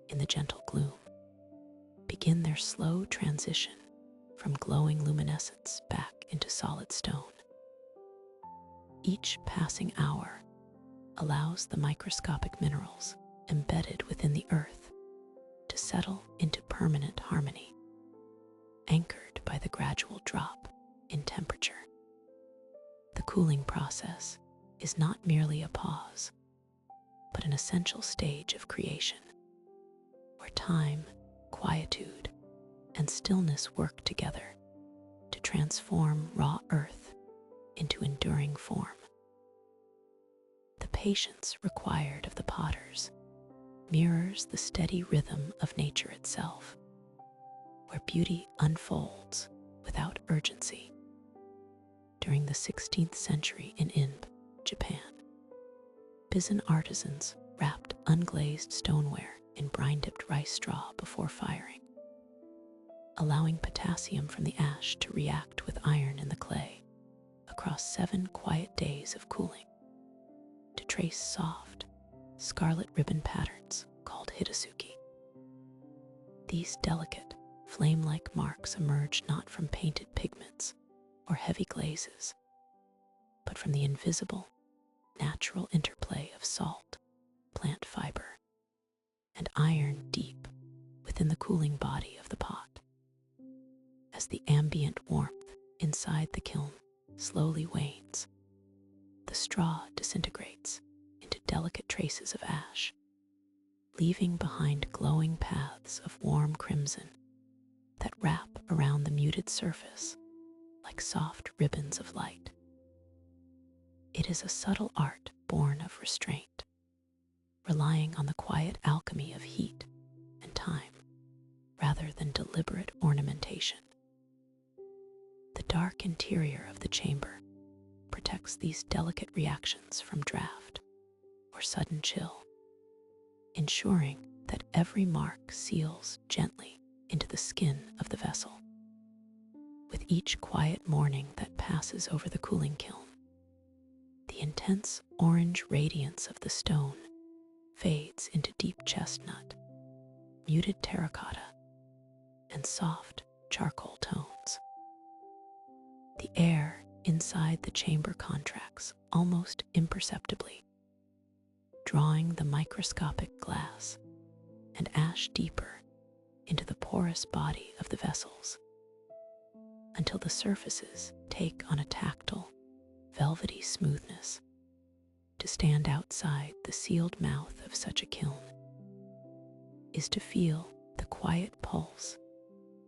in the gentle gloom, begin their slow transition from glowing luminescence back into solid stone. Each passing hour allows the microscopic minerals embedded within the earth to settle into permanent harmony, anchored by the gradual drop in temperature. The cooling process is not merely a pause, but an essential stage of creation, where time, quietude, and stillness work together to transform raw earth into enduring form. The patience required of the potters mirrors the steady rhythm of nature itself, where beauty unfolds without urgency. During the 16th century in Japan, Bizen artisans wrapped unglazed stoneware in brine-dipped rice straw before firing, allowing potassium from the ash to react with iron in the clay across 7 quiet days of cooling to trace soft, scarlet ribbon patterns called hitasuki. These delicate, flame-like marks emerge not from painted pigments or heavy glazes, but from the invisible, natural interplay of salt, plant fiber, and iron deep within the cooling body of the pot. As the ambient warmth inside the kiln slowly wanes, the straw disintegrates into delicate traces of ash, leaving behind glowing paths of warm crimson that wrap around the muted surface like soft ribbons of light. It is a subtle art born of restraint, relying on the quiet alchemy of heat and time rather than deliberate ornamentation. The dark interior of the chamber protects these delicate reactions from draft or sudden chill, ensuring that every mark seals gently into the skin of the vessel. With each quiet morning that passes over the cooling kiln, the intense orange radiance of the stone fades into deep chestnut, muted terracotta, and soft charcoal tones. The air inside the chamber contracts almost imperceptibly, drawing the microscopic glass and ash deeper into the porous body of the vessels, until the surfaces take on a tactile, velvety smoothness. To stand outside the sealed mouth of such a kiln is to feel the quiet pulse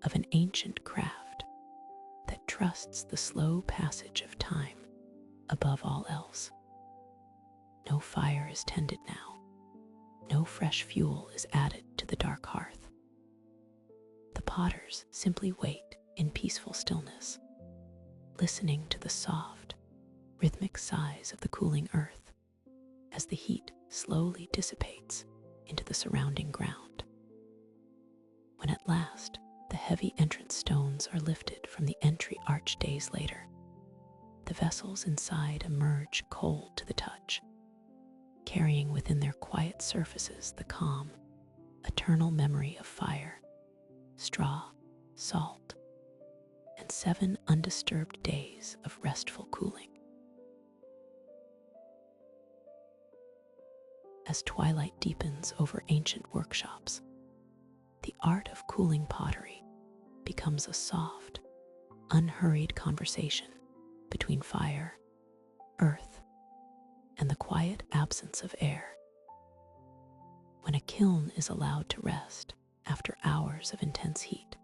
of an ancient craft that trusts the slow passage of time above all else. No fire is tended now. No fresh fuel is added to the dark hearth. The potters simply wait in peaceful stillness, listening to the soft, rhythmic sighs of the cooling earth as the heat slowly dissipates into the surrounding ground. When at last the heavy entrance stones are lifted from the entry arch days later, the vessels inside emerge cold to the touch, carrying within their quiet surfaces the calm, eternal memory of fire, straw, salt, and 7 undisturbed days of restful cooling. As twilight deepens over ancient workshops, the art of cooling pottery becomes a soft, unhurried conversation between fire, earth, and the quiet absence of air. When a kiln is allowed to rest after hours of intense heat,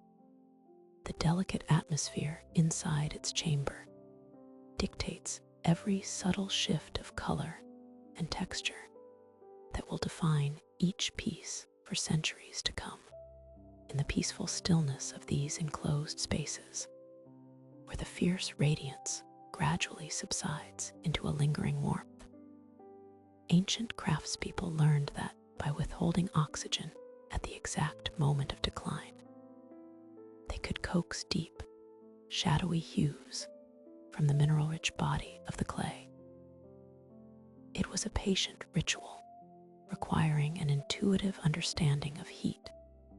the delicate atmosphere inside its chamber dictates every subtle shift of color and texture that will define each piece for centuries to come. In the peaceful stillness of these enclosed spaces, where the fierce radiance gradually subsides into a lingering warmth, ancient craftspeople learned that by withholding oxygen at the exact moment of decline, they could coax deep, shadowy hues from the mineral-rich body of the clay. It was a patient ritual, requiring an intuitive understanding of heat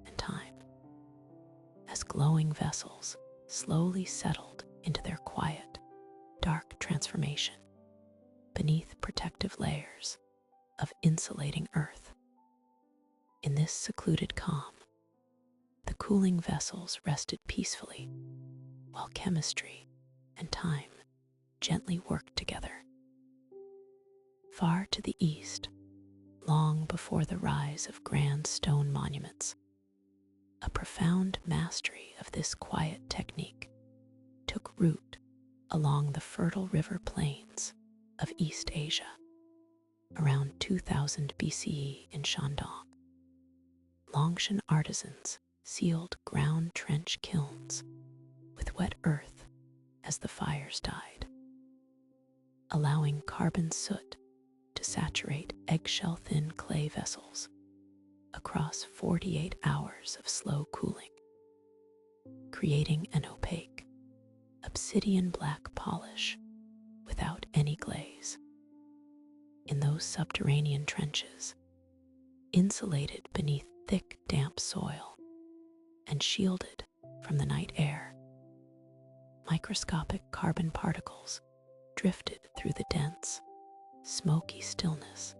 and time. As glowing vessels slowly settled into their quiet, dark transformation beneath protective layers of insulating earth. In this secluded calm, the cooling vessels rested peacefully, while chemistry and time gently worked together. Far to the east, long before the rise of grand stone monuments, a profound mastery of this quiet technique took root along the fertile river plains of East Asia around 2000 BCE in Shandong. Longshan artisans sealed ground trench kilns with wet earth as the fires died, allowing carbon soot to saturate eggshell-thin clay vessels across 48 hours of slow cooling, creating an opaque, obsidian-black polish without any glaze. In those subterranean trenches, insulated beneath thick, damp soil and shielded from the night air, microscopic carbon particles drifted through the dense, smoky stillness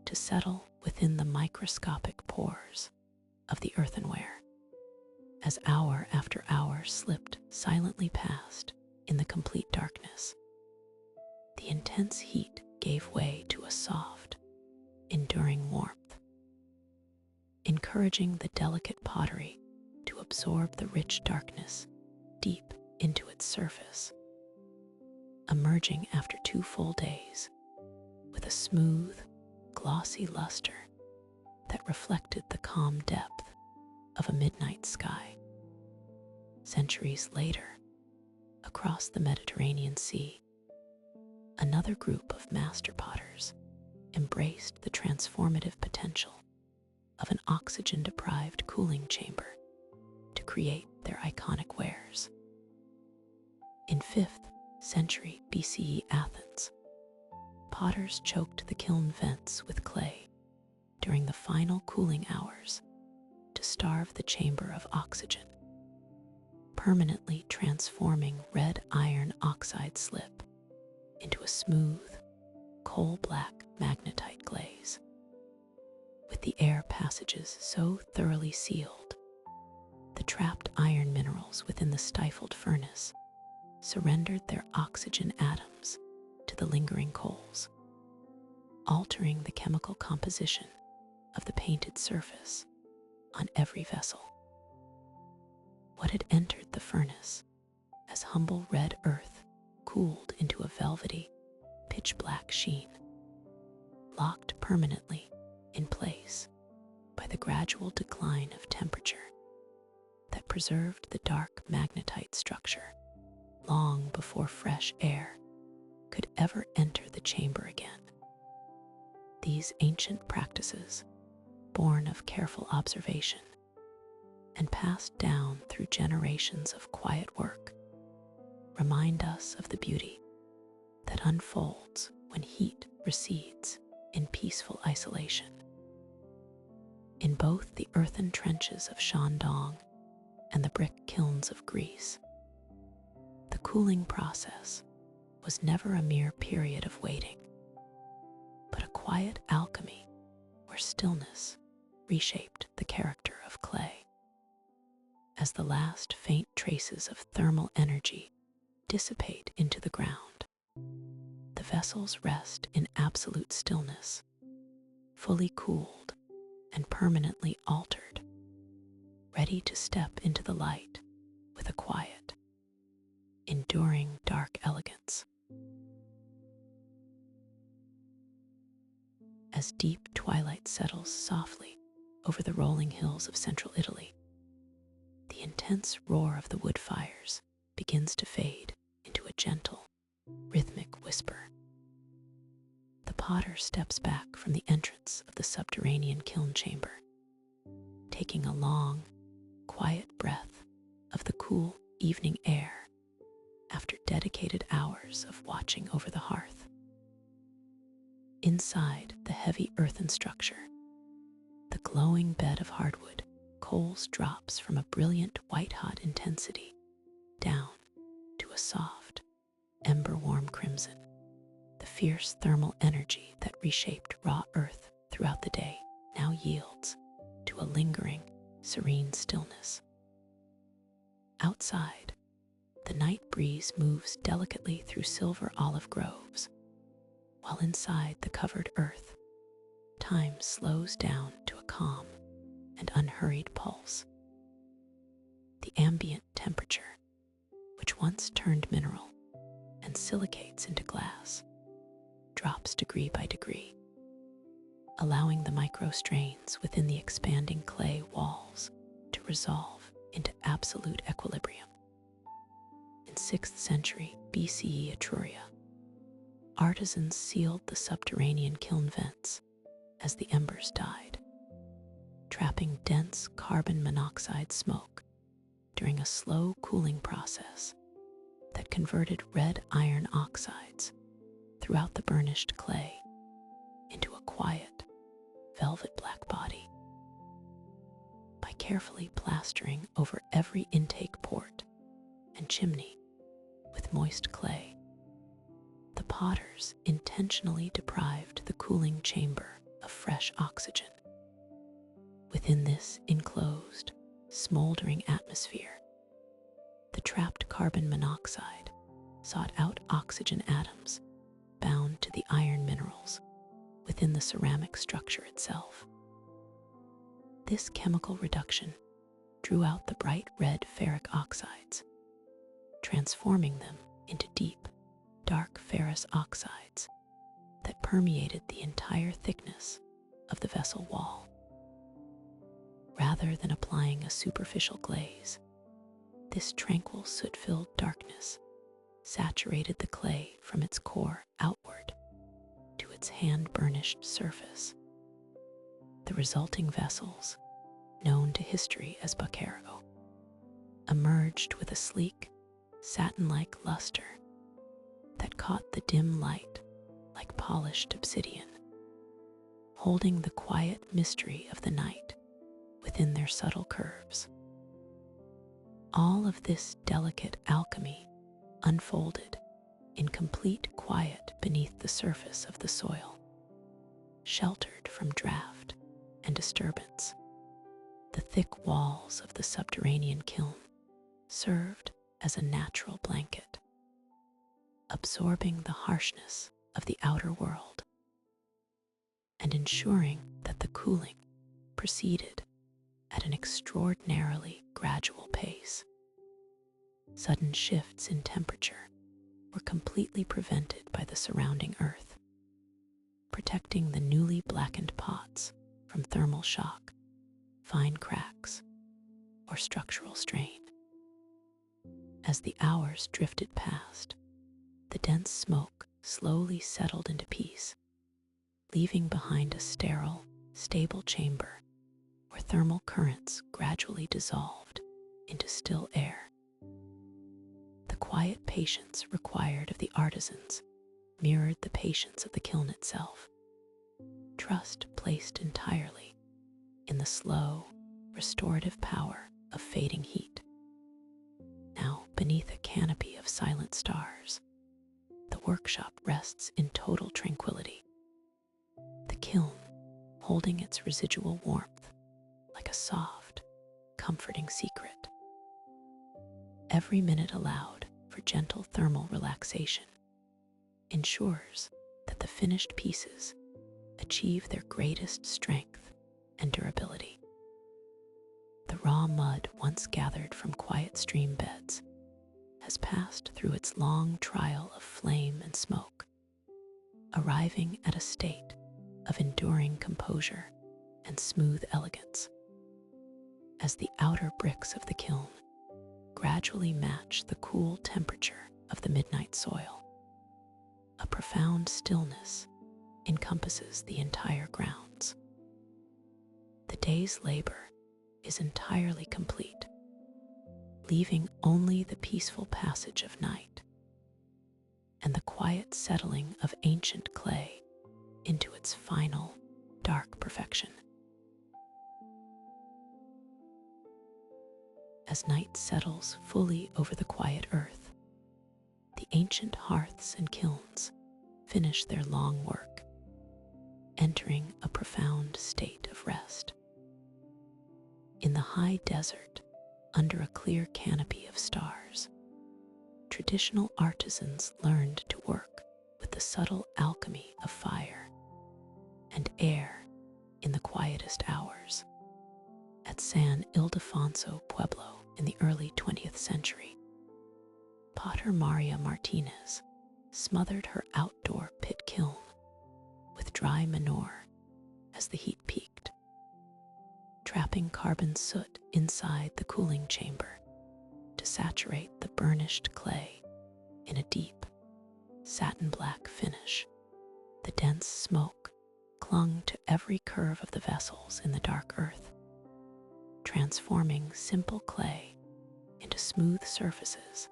to settle within the microscopic pores of the earthenware as hour after hour slipped silently past in the complete darkness. The intense heat gave way to a soft, enduring warmth, encouraging the delicate pottery to absorb the rich darkness deep into its surface, emerging after 2 full days with a smooth, glossy luster that reflected the calm depth of a midnight sky. Centuries later, across the Mediterranean Sea, another group of master potters embraced the transformative potential of an oxygen-deprived cooling chamber to create their iconic wares. In 5th century BCE Athens, potters choked the kiln vents with clay during the final cooling hours to starve the chamber of oxygen, permanently transforming red iron oxide slip into a smooth, coal-black magnetite glaze. With the air passages so thoroughly sealed, the trapped iron minerals within the stifled furnace surrendered their oxygen atoms to the lingering coals, altering the chemical composition of the painted surface on every vessel. What had entered the furnace as humble red earth cooled into a velvety, pitch-black sheen, locked permanently in place by the gradual decline of temperature that preserved the dark magnetite structure long before fresh air could ever enter the chamber again. These ancient practices, born of careful observation and passed down through generations of quiet work, remind us of the beauty that unfolds when heat recedes in peaceful isolation. In both the earthen trenches of Shandong and the brick kilns of Greece, the cooling process was never a mere period of waiting, but a quiet alchemy where stillness reshaped the character of clay. As the last faint traces of thermal energy dissipate into the ground, the vessels rest in absolute stillness, fully cooled and permanently altered, ready to step into the light with a quiet, enduring dark elegance. As deep twilight settles softly over the rolling hills of central Italy, the intense roar of the wood fires begins to fade into a gentle, rhythmic whisper. The potter steps back from the entrance of the subterranean kiln chamber, taking a long, quiet breath of the cool evening air after dedicated hours of watching over the hearth. Inside the heavy earthen structure, the glowing bed of hardwood coals drops from a brilliant white-hot intensity down to a soft, ember-warm crimson. The fierce thermal energy that reshaped raw earth throughout the day now yields to a lingering, serene stillness. Outside, the night breeze moves delicately through silver olive groves, while inside the covered earth, time slows down to a calm and unhurried pulse. The ambient temperature, which once turned mineral and silicates into glass, drops degree by degree, allowing the microstrains within the expanding clay walls to resolve into absolute equilibrium. In 6th century BCE Etruria, artisans sealed the subterranean kiln vents as the embers died, trapping dense carbon monoxide smoke during a slow cooling process that converted red iron oxides throughout the burnished clay into a quiet, velvet black body. By carefully plastering over every intake port and chimney with moist clay, the potters intentionally deprived the cooling chamber of fresh oxygen. Within this enclosed, smoldering atmosphere, the trapped carbon monoxide sought out oxygen atoms bound to the iron minerals within the ceramic structure itself. This chemical reduction drew out the bright red ferric oxides, transforming them into deep, dark ferrous oxides that permeated the entire thickness of the vessel wall. Rather than applying a superficial glaze, this tranquil soot-filled darkness saturated the clay from its core outward to its hand-burnished surface. The resulting vessels, known to history as baquero, emerged with a sleek, satin-like luster that caught the dim light like polished obsidian, holding the quiet mystery of the night within their subtle curves. All of this delicate alchemy unfolded in complete quiet beneath the surface of the soil, sheltered from draft and disturbance. The thick walls of the subterranean kiln served as a natural blanket, absorbing the harshness of the outer world and ensuring that the cooling proceeded at an extraordinarily gradual pace. Sudden shifts in temperature were completely prevented by the surrounding earth, protecting the newly blackened pots from thermal shock, fine cracks, or structural strain. As the hours drifted past, the dense smoke slowly settled into peace, leaving behind a sterile, stable chamber where thermal currents gradually dissolved into still air. The quiet patience required of the artisans mirrored the patience of the kiln itself, trust placed entirely in the slow, restorative power of fading heat. Now, beneath a canopy of silent stars, the workshop rests in total tranquility, the kiln holding its residual warmth like a soft, comforting secret. Every minute allowed for gentle thermal relaxation ensures that the finished pieces achieve their greatest strength and durability. The raw mud once gathered from quiet stream beds has passed through its long trial of flame and smoke, arriving at a state of enduring composure and smooth elegance. As the outer bricks of the kiln gradually match the cool temperature of the midnight soil, a profound stillness encompasses the entire grounds. The day's labor is entirely complete, leaving only the peaceful passage of night and the quiet settling of ancient clay into its final, dark perfection. As night settles fully over the quiet earth, the ancient hearths and kilns finish their long work, entering a profound state of rest. In the high desert, under a clear canopy of stars, traditional artisans learned to work with the subtle alchemy of fire and air in the quietest hours. At San Ildefonso Pueblo in the early 20th century, potter Maria Martinez smothered her outdoor pit kiln with dry manure as as the heat peaked, trapping carbon soot inside the cooling chamber to saturate the burnished clay in a deep, satin-black finish. The dense smoke clung to every curve of the vessels in the dark earth, transforming simple clay into smooth surfaces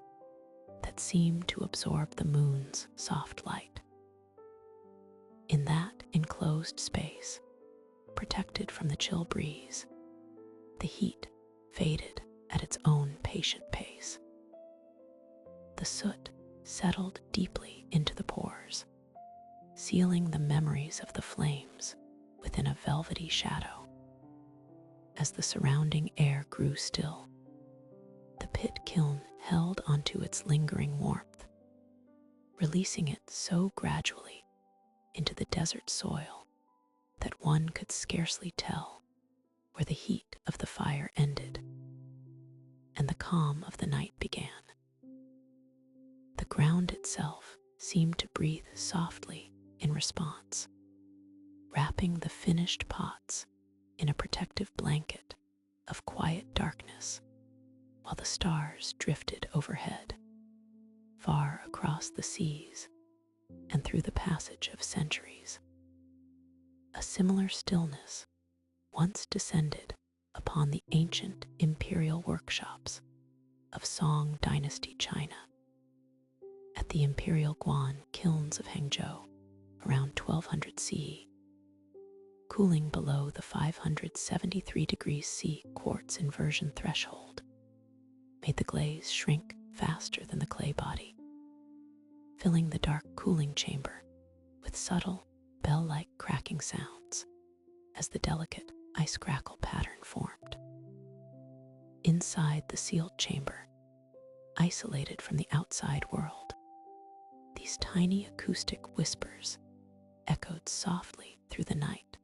that seemed to absorb the moon's soft light. In that enclosed space, protected from the chill breeze, the heat faded at its own patient pace. The soot settled deeply into the pores, sealing the memories of the flames within a velvety shadow. As the surrounding air grew still, the pit kiln held onto its lingering warmth, releasing it so gradually into the desert soil that one could scarcely tell where the heat of the fire ended and the calm of the night began. The ground itself seemed to breathe softly in response, wrapping the finished pots in a protective blanket of quiet darkness, while the stars drifted overhead, far across the seas and through the passage of centuries. A similar stillness once descended upon the ancient imperial workshops of Song Dynasty China. At the imperial Guan kilns of Hangzhou around 1200 CE, cooling below the 573 degrees C quartz inversion threshold made the glaze shrink faster than the clay body, filling the dark cooling chamber with subtle, bell-like cracking sounds as the delicate ice crackle pattern formed. Inside the sealed chamber, isolated from the outside world, these tiny acoustic whispers echoed softly through the night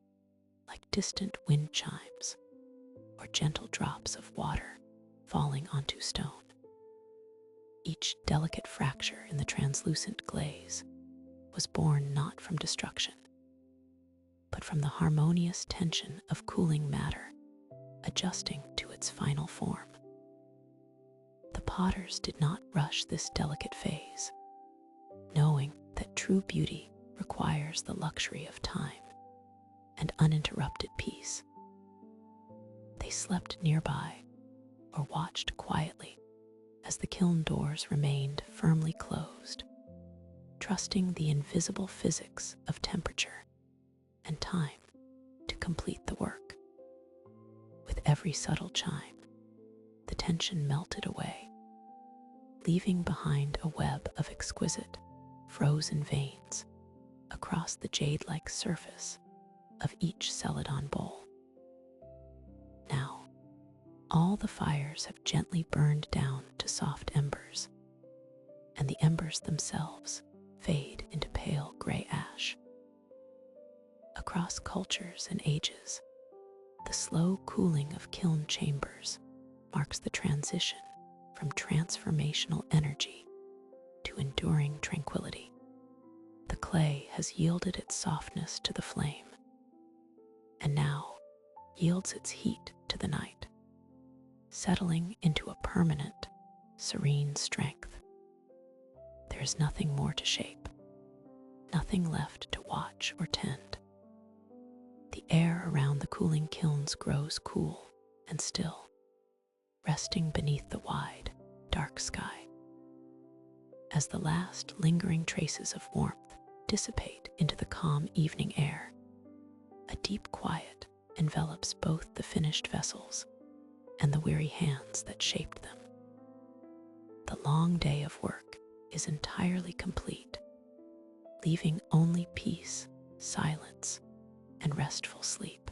like distant wind chimes or gentle drops of water falling onto stone. Each delicate fracture in the translucent glaze was born not from destruction, but from the harmonious tension of cooling matter adjusting to its final form. The potters did not rush this delicate phase, knowing that true beauty requires the luxury of time and uninterrupted peace. They slept nearby or watched quietly as the kiln doors remained firmly closed, trusting the invisible physics of temperature and time to complete the work. With every subtle chime, the tension melted away, leaving behind a web of exquisite, frozen veins across the jade-like surface of each Celadon bowl. Now, all the fires have gently burned down to soft embers, and the embers themselves fade into pale gray ash. Across cultures and ages, the slow cooling of kiln chambers marks the transition from transformational energy to enduring tranquility. The clay has yielded its softness to the flame, and now yields its heat to the night, settling into a permanent, serene strength. There is nothing more to shape, nothing left to watch or tend. The air around the cooling kilns grows cool and still, resting beneath the wide, dark sky. As the last lingering traces of warmth dissipate into the calm evening air, a deep quiet envelops both the finished vessels and the weary hands that shaped them. The long day of work is entirely complete, leaving only peace, silence, and restful sleep.